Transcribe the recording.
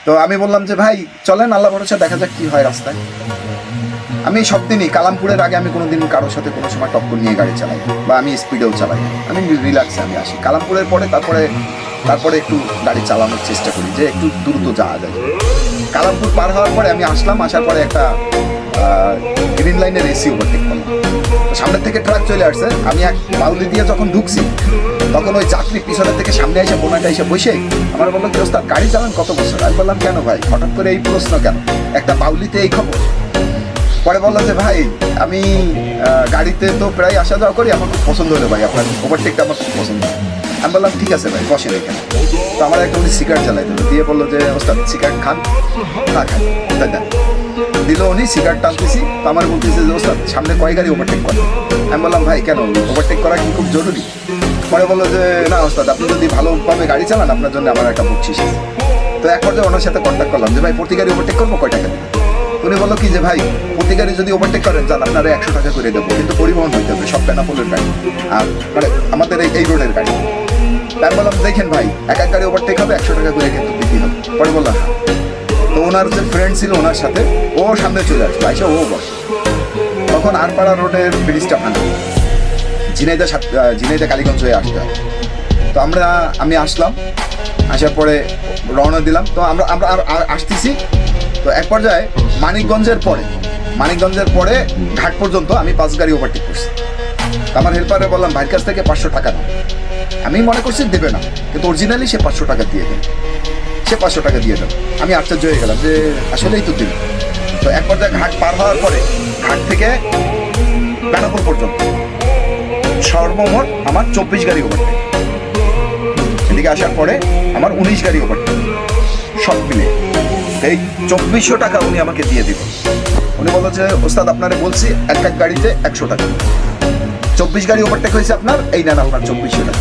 তো আমি বললাম যে ভাই চলেন আল্লাহ ভরসা দেখা যাক কি হয় রাস্তায়। আমি সব দিনই কালামপুরের আগে আমি কোনোদিন কারোর সাথে কোনো সময় টক্কর নিয়ে গাড়ি চালাই বা আমি স্পিডেও চালাই, আমি রিল্যাক্সে আমি আসি। কালামপুরের পরে তারপরে একটু গাড়ি চালানোর চেষ্টা করি যে একটু দ্রুত যাওয়া যায়। কালামপুর পার হওয়ার পরে আমি আসার পরে একটা গ্রিন লাইনের এসি ওভারটেক করলাম। সামনের থেকে ট্রাক চলে আসছে, আমি এক বাউলি দিয়ে যখন ঢুকছি তখন ওই যাত্রী পিছনের থেকে সামনে এসে বোনাটা এসে বসে আমার বললো কি ওস্তাদ গাড়ি চালান কত বছর? আমি বললাম কেন ভাই হঠাৎ করে এই প্রশ্ন কেন, একটা বাউলিতে এই খবর? পরে বললো যে ভাই আমি গাড়িতে তো প্রায় আসা যাওয়া করি, আমার খুব পছন্দ হলো ভাই, আপনার ওভারটেকটা আমার খুব পছন্দ। আমি বললাম ঠিক আছে ভাই বসেন এখানে। তো আমার একটা উনি সিগারেট চালাই দিল, দিয়ে বললো যে ওস্তাদ সিগারেট খান? হ্যাঁ খান, তাই দেন। দিল উনি, সিগারেট টানতেছি। তো আমার বলতেছে যে ওস্তাদ সামনে কয় গাড়ি ওভারটেক করে? আমি বললাম ভাই কেন ওভারটেক করা কি খুব জরুরি? পরে বললো যে না ওস্তাদ আপনি যদি ভালোভাবে গাড়ি চালান আপনার জন্য আমার একটা বকশিস আছে। তো এক পর্যায়ে ওনার সাথে কন্ট্যাক্ট করলাম যে ভাই প্রতি গাড়ি ওভারটেক করবো কয় টাকা দেবেন? উনি বললো কি যে ভাই প্রতি গাড়ি যদি ওভারটেক করেন যান আপনারা 100 টাকা করে দেবো, কিন্তু পরিবহন হইতে হবে সব বেনাপোলের গাড়ি আর মানে আমাদের এই রোডের গাড়ি। তাই বললাম দেখেন ভাই এক গাড়ি ওভারটেক হবে 100 টাকা করে কিন্তু দিতে হবে। পরে বললাম হ্যাঁ। তো ওনার যে ফ্রেন্ড ছিল ওনার সাথে ও সামনে চলে আসলো, আইসা ও বসে। তখন আরপাড়া রোডের ব্রিজটা ভাঙা, ঝিনাইদা কালীগঞ্জ হয়ে আসতে হয়। তো আমি আসলাম, আসার পরে রওনা দিলাম। তো আমরা আসতেছি। তো এক পর্যায়ে মানিকগঞ্জের পরে ঘাট পর্যন্ত আমি 5 গাড়ি ওভারটেক করছি। আমার হেল্পারে বললাম ভাইয়ের কাছ থেকে 500 টাকা দাও। আমি মনে করছি দেবে না, কিন্তু অরিজিনালি সে 500 টাকা দিয়ে দেয়। আমি আশ্চর্য হয়ে গেলাম যে আসলেই তো দিল। তো এক পর্যায়ে ঘাট পার হওয়ার পরে ঘাট থেকে বেনাপোল পর্যন্ত সর্বমোট আমার 24 গাড়ি ওভারটেক। এদিকে আসার পরে আমার 19 গাড়ি ওভারটেক, সব মিলে এই 2400 টাকা উনি আমাকে দিয়ে দিল। উনি বললো যে ওস্তাদ আপনারে বলছি এক গাড়িতে 100 টাকা, 24 গাড়ি ওভারটেক হয়েছে আপনার, এই নেন আপনার 2400 টাকা।